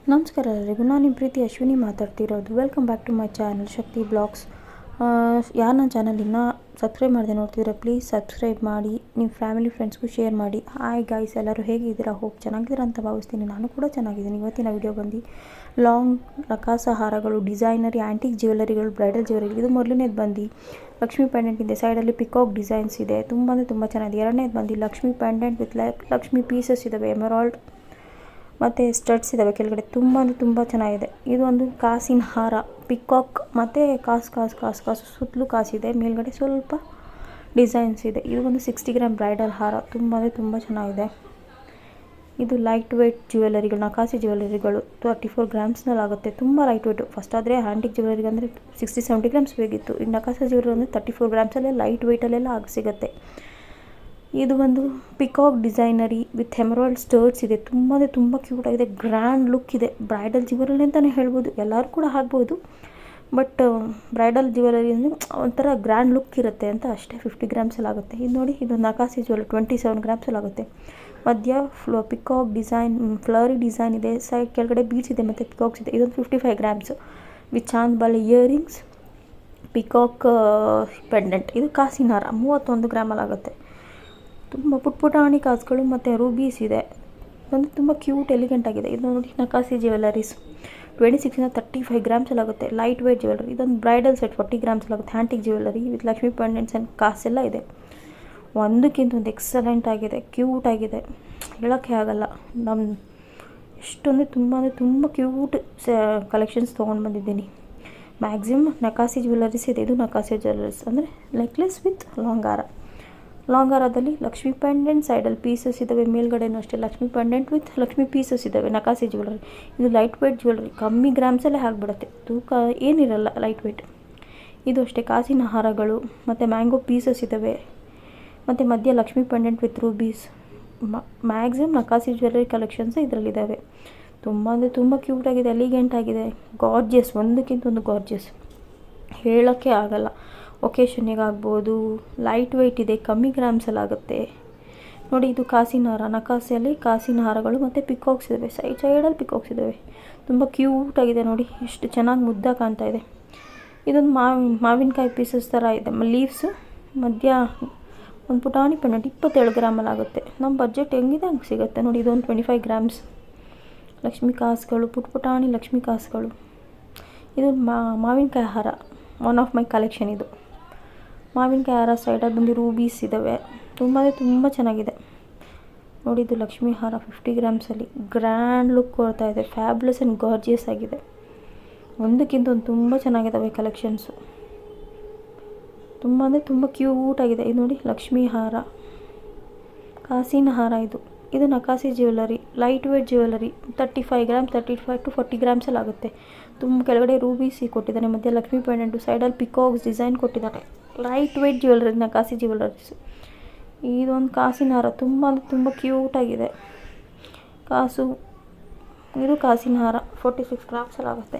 ನಮಸ್ಕಾರ ಎಲ್ಲರಿಗೂ, ನಾನು ನಿಮ್ಮ ಪ್ರೀತಿ ಅಶ್ವಿನಿ ಮಾತಾಡ್ತಿರೋದು. Welcome back to my channel Shakti blogs. ಯಾರು ನನ್ನ ಚಾನಲ್ ಇನ್ನೂ ಸಬ್ಸ್ಕ್ರೈಬ್ ಮಾಡದೆ ನೋಡ್ತಿದ್ರೆ ಪ್ಲೀಸ್ ಸಬ್ಸ್ಕ್ರೈಬ್ ಮಾಡಿ, ನಿಮ್ಮ ಫ್ಯಾಮಿಲಿ ಫ್ರೆಂಡ್ಸ್ಗೂ ಶೇರ್ ಮಾಡಿ. ಹಾಯ್ ಗಾಯ್ಸ್, ಎಲ್ಲರೂ ಹೇಗಿದ್ದೀರಾ? ಹೋಪ್ ಚೆನ್ನಾಗಿದ್ದೀರಾ ಅಂತ ಭಾವಿಸ್ತೀನಿ. ನಾನು ಕೂಡ ಚೆನ್ನಾಗಿದ್ದೀನಿ. ಇವತ್ತಿನ ವಿಡಿಯೋ ಬಂದು ಲಾಂಗ್ ನಕಾಸ ಹಾರಗಳು, ಡಿಸೈನರಿ ಆ್ಯಂಟಿಕ್ ಜ್ಯುವೆಲರಿಗಳು, ಬ್ರೈಡಲ್ ಜ್ಯುವೆಲರಿ. ಇದು ಮೊದಲನೇದು ಬಂದು ಲಕ್ಷ್ಮಿ ಪೆಂಡೆಂಟ್ ಇದೆ, ಸೈಡಲ್ಲಿ ಪಿಕಾಕ್ ಡಿಸೈನ್ಸ್ ಇದೆ, ತುಂಬ ಚೆನ್ನಾಗಿದೆ. ಎರಡನೇದು ಬಂದು Lakshmi pendant with Lakshmi pieces ಇದ್ದಾವೆ, ಎಮರಾಲ್ಡ್ ಮತ್ತು ಸ್ಟಡ್ಸ್ ಇದ್ದಾವೆ ಕೆಳಗಡೆ. ತುಂಬ ಚೆನ್ನಾಗಿದೆ. ಇದು ಒಂದು ಕಾಸಿನ ಹಾರ, ಪಿಕಾಕ್ ಮತ್ತು ಕಾಸು ಸುತ್ತಲೂ ಕಾಸಿದೆ, ಮೇಲ್ಗಡೆ ಸ್ವಲ್ಪ ಡಿಸೈನ್ಸ್ ಇದೆ. ಇದು ಒಂದು 60 ಗ್ರಾಮ್ ಬ್ರೈಡಲ್ ಹಾರ, ತುಂಬ ಚೆನ್ನಾಗಿದೆ. ಇದು ಲೈಟ್ ವೆಯ್ಟ್ ಜ್ಯುವೆಲರಿಗಳು, ನಕಾಸಿ ಜ್ಯುವೆಲರಿಗಳು 34 ಗ್ರಾಮ್ಸ್ನಲ್ಲಿ ಆಗುತ್ತೆ. ತುಂಬ ಲೈಟ್ ವೆಯ್ಟು. ಫಸ್ಟ್ ಆದರೆ ಹ್ಯಾಂಟಿಕ್ ಜ್ಯುವೆಲರಿಗೆ ಅಂದರೆ 60-70 ಗ್ರಾಮ್ಸ್ ಬೇಕಿತ್ತು. ಈಗ ನಕಾಸ ಜ್ಯುವೆಲರಿ ಅಂದರೆ 34 ಗ್ರಾಮ್ಸಲ್ಲೇ ಲೈಟ್ ವೆಯ್ಟಲ್ಲೆಲ್ಲ ಸಿಗುತ್ತೆ. ಇದು ಒಂದು ಪಿಕಾಕ್ ಡಿಸೈನರಿ ವಿತ್ ಎಮರಾಲ್ಡ್ ಸ್ಟಡ್ಸ್ ಇದೆ. ತುಂಬ ಕ್ಯೂಟಾಗಿದೆ, ಗ್ರ್ಯಾಂಡ್ ಲುಕ್ ಇದೆ. ಬ್ರೈಡಲ್ ಜ್ಯುವೆಲರಿ ಅಂತಲೇ ಹೇಳ್ಬೋದು, ಎಲ್ಲರೂ ಕೂಡ ಆಗ್ಬೋದು. ಬಟ್ ಬ್ರೈಡಲ್ ಜ್ಯುವೆಲರಿ ಅಂದರೆ ಒಂಥರ ಗ್ರ್ಯಾಂಡ್ ಲುಕ್ ಇರುತ್ತೆ ಅಂತ ಅಷ್ಟೇ. 50 ಗ್ರಾಮ್ಸಲ್ಲಿ ಆಗುತ್ತೆ. ಇದು ನೋಡಿ, ಇದು ನಕಾಸಿ ಜ್ಯುವೆಲರಿ 27 ಗ್ರಾಮ್ಸಲ್ಲಿ ಆಗುತ್ತೆ. ಮಧ್ಯ ಪಿಕಾಕ್ ಡಿಸೈನ್, ಫ್ಲವರಿ ಡಿಸೈನ್ ಇದೆ. ಸೈಡ್ ಕೆಳಗಡೆ ಬೀಡ್ಸ್ ಇದೆ ಮತ್ತು ಪಿಕಾಕ್ಸ್ ಇದೆ. ಇದೊಂದು 55 ಗ್ರಾಮ್ಸ್ ವಿತ್ ಚಾಂದ್ ಬಾಲೆ ಇಯರಿಂಗ್ಸ್, ಪಿಕಾಕ್ ಪೆಂಡೆಂಟ್. ಇದು ಕಾಸಿನ ಹಾರ 31 ಗ್ರಾಮಲ್ಲಿ ಆಗುತ್ತೆ. ತುಂಬ ಪುಟಾಣಿ ಕಾಸುಗಳು ಮತ್ತು ರೂಬೀಸ್ ಇದೆ. ಒಂದು ತುಂಬ ಕ್ಯೂಟ್ ಎಲಿಗೆಂಟ್ ಆಗಿದೆ. ಇದು ನೋಡಿ ನಕಾಸಿ ಜ್ಯುವೆಲರೀಸ್ 26 35 ಗ್ರಾಮ್ಸಲ್ಲಿ ಆಗುತ್ತೆ. Light weight jewellery. ಇದೊಂದು ಬ್ರೈಡಲ್ ಸೆಟ್ 40 ಗ್ರಾಮ್ಸಲ್ಲಿ ಆಗುತ್ತೆ. Antique jewellery with Lakshmi pendants and ಕಾಸೆಲ್ಲ ಇದೆ. ಒಂದಕ್ಕಿಂತ ಒಂದು ಎಕ್ಸಲೆಂಟ್ ಆಗಿದೆ, ಕ್ಯೂಟ್ ಆಗಿದೆ, ಹೇಳೋಕ್ಕೆ ಆಗಲ್ಲ. ತುಂಬ ಕ್ಯೂಟ್ ಕಲೆಕ್ಷನ್ಸ್ ತೊಗೊಂಡು ಬಂದಿದ್ದೀನಿ. ಮ್ಯಾಕ್ಸಿಮಮ್ ನಕಾಸಿ ಜ್ಯುವೆಲರೀಸ್ ಇದೆ. ಇದು ನಕಾಸಿ ಜ್ಯುವೆಲರೀಸ್ ಅಂದರೆ ನೆಕ್ಲೆಸ್ ವಿತ್ ಲಾಂಗ್ ಹಾರದಲ್ಲಿ ಲಕ್ಷ್ಮಿ ಪೆಂಡೆಂಟ್, ಸೈಡಲ್ಲಿ ಪೀಸಸ್ ಇದ್ದಾವೆ. ಮೇಲ್ಗಡೆನೂ ಅಷ್ಟೇ Lakshmi pendant with Lakshmi pieces ಇದ್ದಾವೆ. ನಕಾಸಿ ಜ್ಯುವೆಲರಿ. ಇದು ಲೈಟ್ ವೇಟ್ ಜ್ಯುವೆಲರಿ, ಕಮ್ಮಿ ಗ್ರಾಮ್ಸಲ್ಲೇ ಆಗಿಬಿಡುತ್ತೆ, ತೂಕ ಏನಿರಲ್ಲ, ಲೈಟ್ ವೇಟ್. ಇದು ಅಷ್ಟೇ ಕಾಸಿನ ಹಾರಗಳು ಮತ್ತು ಮ್ಯಾಂಗೋ ಪೀಸಸ್ ಇದ್ದಾವೆ. ಮತ್ತು ಮಧ್ಯ Lakshmi pendant with rubies. Maximum ನಕಾಸಿ ಜ್ಯುವೆಲರಿ ಕಲೆಕ್ಷನ್ಸ್ ಇದರಲ್ಲಿದ್ದಾವೆ. ತುಂಬ ಕ್ಯೂಟಾಗಿದೆ, ಎಲಿಗೆಂಟ್ ಆಗಿದೆ, ಗಾರ್ಜಿಯಸ್, ಒಂದಕ್ಕಿಂತ ಒಂದು ಗಾರ್ಜಿಯಸ್, ಹೇಳೋಕ್ಕೆ ಆಗಲ್ಲ. ಒಕೇಶನ್ನಿಗಾಗ್ಬೋದು. ಲೈಟ್ ವೆಯ್ಟ್ ಇದೆ, ಕಮ್ಮಿ ಗ್ರಾಮ್ಸಲ್ಲಿ ಆಗುತ್ತೆ. ನೋಡಿ, ಇದು ಕಾಸಿನ ಹಾರ, ನಕಾಸಿಯಲ್ಲಿ ಕಾಸಿನ ಹಾರಗಳು ಮತ್ತು ಪಿಕಾಕ್ಸ್ ಇದ್ದಾವೆ. ಸೈಡಲ್ಲಿ ಪಿಕಾಕ್ಸ್ ಇದ್ದಾವೆ. ತುಂಬ ಕ್ಯೂಟಾಗಿದೆ ನೋಡಿ, ಎಷ್ಟು ಚೆನ್ನಾಗಿ ಮುದ್ದ ಕಾಣ್ತಾ ಇದೆ. ಇದೊಂದು ಮಾವಿನಕಾಯಿ ಪೀಸಸ್ ಥರ ಇದೆ, ಲೀವ್ಸು. ಮಧ್ಯ ಒಂದು ಪುಟಾಣಿ ಪೆಂಡೆಂಟ್ 27 ಗ್ರಾಮಲ್ಲಿ ಆಗುತ್ತೆ. ನಮ್ಮ ಬಜೆಟ್ ಹೆಂಗಿದೆ ಹಂಗೆ ಸಿಗುತ್ತೆ ನೋಡಿ. ಇದೊಂದು 25 ಗ್ರಾಮ್ಸ್ ಲಕ್ಷ್ಮಿ ಕಾಸುಗಳು, ಪುಟಾಣಿ ಲಕ್ಷ್ಮಿ ಕಾಸುಗಳು. ಇದು ಮಾವಿನಕಾಯಿ ಹಾರ, ಒನ್ ಆಫ್ ಮೈ ಕಲೆಕ್ಷನ್. ಇದು ಮಾವಿನಕಾಯಿ ಹಾರ, ಸೈಡಲ್ಲಿ ಬಂದು ರೂಬೀಸ್ ಇದ್ದಾವೆ. ತುಂಬ ಚೆನ್ನಾಗಿದೆ ನೋಡಿ. ಇದು ಲಕ್ಷ್ಮಿ ಹಾರ 50 ಗ್ರಾಮ್ಸಲ್ಲಿ ಗ್ರ್ಯಾಂಡ್ ಲುಕ್ ಕೊಡ್ತಾ ಇದೆ. ಫ್ಯಾಬ್ಯುಲಸ್ ಆ್ಯಂಡ್ ಗಾರ್ಜಿಯಸ್ ಆಗಿದೆ. ಒಂದಕ್ಕಿಂತ ಒಂದು ತುಂಬ ಚೆನ್ನಾಗಿದ್ದಾವೆ ಕಲೆಕ್ಷನ್ಸು. ತುಂಬ ಕ್ಯೂಟಾಗಿದೆ. ಇದು ನೋಡಿ ಲಕ್ಷ್ಮಿ ಹಾರ, ಕಾಸಿನ ಹಾರ. ಇದು ನಕಾಸಿ jewellery, light weight jewellery 35 grams 35 to 40 ಗ್ರಾಮ್ಸಲ್ಲಿ ಆಗುತ್ತೆ. ತುಂಬ ಕೆಳಗಡೆ ರೂಬೀಸಿ ಕೊಟ್ಟಿದ್ದಾನೆ, ಮತ್ತು ಲಕ್ಷ್ಮಿ ಪೆಂಡೆಂಟು, ಸೈಡಲ್ಲಿ ಪಿಕಾಕ್ಸ್ ಡಿಸೈನ್ ಕೊಟ್ಟಿದ್ದಾನೆ. ಲೈಟ್ ವೇಟ್ ಜ್ಯುವೆಲರಿ, ನಕಾಸಿ ಜ್ಯುವೆಲರೀಸು. ಇದೊಂದು ಕಾಸಿನ ಹಾರ, ತುಂಬ ಕ್ಯೂಟಾಗಿದೆ. ಇದು ಕಾಸಿನ ಹಾರ 46 ಗ್ರಾಮ್ಸಲ್ಲಿ ಆಗುತ್ತೆ.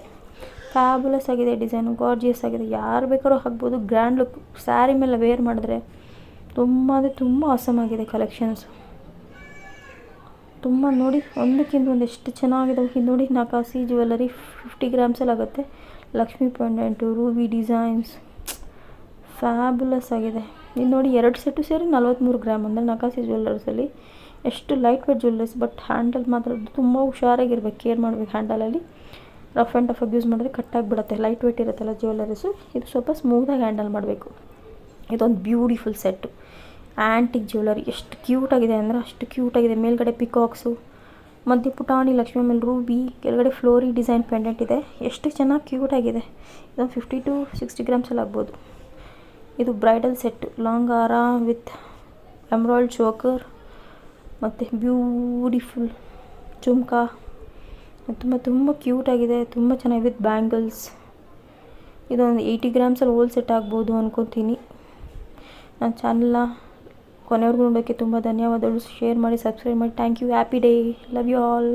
ಫ್ಯಾಬುಲಸ್ ಆಗಿದೆ, ಡಿಸೈನು ಗಾರ್ಜಿಯಸ್ ಆಗಿದೆ. ಯಾರು ಬೇಕಾದ್ರೂ ಹಾಕ್ಬೋದು, ಗ್ರ್ಯಾಂಡ್ ಲುಕ್. ಸ್ಯಾರಿ ಮೇಲೆ ವೇರ್ ಮಾಡಿದ್ರೆ ತುಂಬ ಆಸಮ್ ಆಗಿದೆ ಕಲೆಕ್ಷನ್ಸು. ನೋಡಿ, ಒಂದಕ್ಕಿಂತ ಒಂದು ಎಷ್ಟು ಚೆನ್ನಾಗಿದೆ. ಇದು ನೋಡಿ ನಕಾಸಿ ಜ್ಯುವೆಲರಿ 50 ಗ್ರಾಮ್ಸಲ್ಲಿ ಆಗುತ್ತೆ. Lakshmi pendant, Ruby designs, fabulous ಆಗಿದೆ. ಇದು ನೋಡಿ, 2 ಸೆಟ್ಟು ಸೇರಿ 43 ಗ್ರಾಮ್. ಅಂದರೆ ನಕಾಸಿ ಜ್ಯುವೆಲರ್ಸಲ್ಲಿ ಎಷ್ಟು light weight jewellers. But handle ಮಾತ್ರ ತುಂಬ ಹುಷಾರಾಗಿರ್ಬೇಕು, ಕೇರ್ ಮಾಡಬೇಕು. ಹ್ಯಾಂಡಲಲ್ಲಿ ರಫ್ ಆ್ಯಂಡ್ ಟಫಾಗಿ ಯೂಸ್ ಮಾಡಿದ್ರೆ ಕಟ್ಟಾಗಿಬಿಡುತ್ತೆ. ಲೈಟ್ ವೇಟ್ ಇರುತ್ತಲ್ಲ ಜ್ಯುವೆಲರೀಸು, ಇದು ಸ್ವಲ್ಪ ಸ್ಮೂತಾಗಿ ಹ್ಯಾಂಡಲ್ ಮಾಡಬೇಕು. ಇದೊಂದು ಬ್ಯೂಟಿಫುಲ್ ಸೆಟ್ಟು, ಆ್ಯಂಟಿಕ್ ಜ್ಯುವೆಲರಿ. ಎಷ್ಟು ಕ್ಯೂಟಾಗಿದೆ ಅಂದರೆ ಅಷ್ಟು ಕ್ಯೂಟಾಗಿದೆ. ಮೇಲ್ಗಡೆ ಪಿಕಾಕ್ಸು, ಮಧ್ಯೆ ಪುಟಾಣಿ ಲಕ್ಷ್ಮಿ ಮೇಲೆ ರೂಬಿ, ಕೆಳಗಡೆ ಫ್ಲೋರಿ ಡಿಸೈನ್ ಪೆಂಡೆಂಟ್ ಇದೆ. ಎಷ್ಟು ಚೆನ್ನಾಗಿ ಕ್ಯೂಟಾಗಿದೆ. ಇದೊಂದು 50 to 60 ಗ್ರಾಮ್ಸಲ್ಲಿ ಆಗ್ಬೋದು. ಇದು ಬ್ರೈಡಲ್ ಸೆಟ್ಟು, ಲಾಂಗ್ ಹಾರ ವಿತ್ ಎಮರಾಲ್ಡ್ ಚೋಕರ್ ಮತ್ತು ಬ್ಯೂಟಿಫುಲ್ ಜುಮ್ಕಾ. ತುಂಬ ಕ್ಯೂಟಾಗಿದೆ, ತುಂಬ ಚೆನ್ನಾಗಿ ವಿತ್ ಬ್ಯಾಂಗಲ್ಸ್. ಇದೊಂದು 80 ಗ್ರಾಮ್ಸಲ್ಲಿ ಹೋಲ್ ಸೆಟ್ ಆಗ್ಬೋದು ಅಂದ್ಕೊತೀನಿ. ನನ್ನ ಚಾನಲ್ನ ಕೊನೆವರೆಗೂ ನೋಡೋಕ್ಕೆ ತುಂಬ ಧನ್ಯವಾದಗಳು. ಶೇರ್ ಮಾಡಿ, ಸಬ್ಸ್ಕ್ರೈಬ್ ಮಾಡಿ. Thank you. Happy day. Love you all.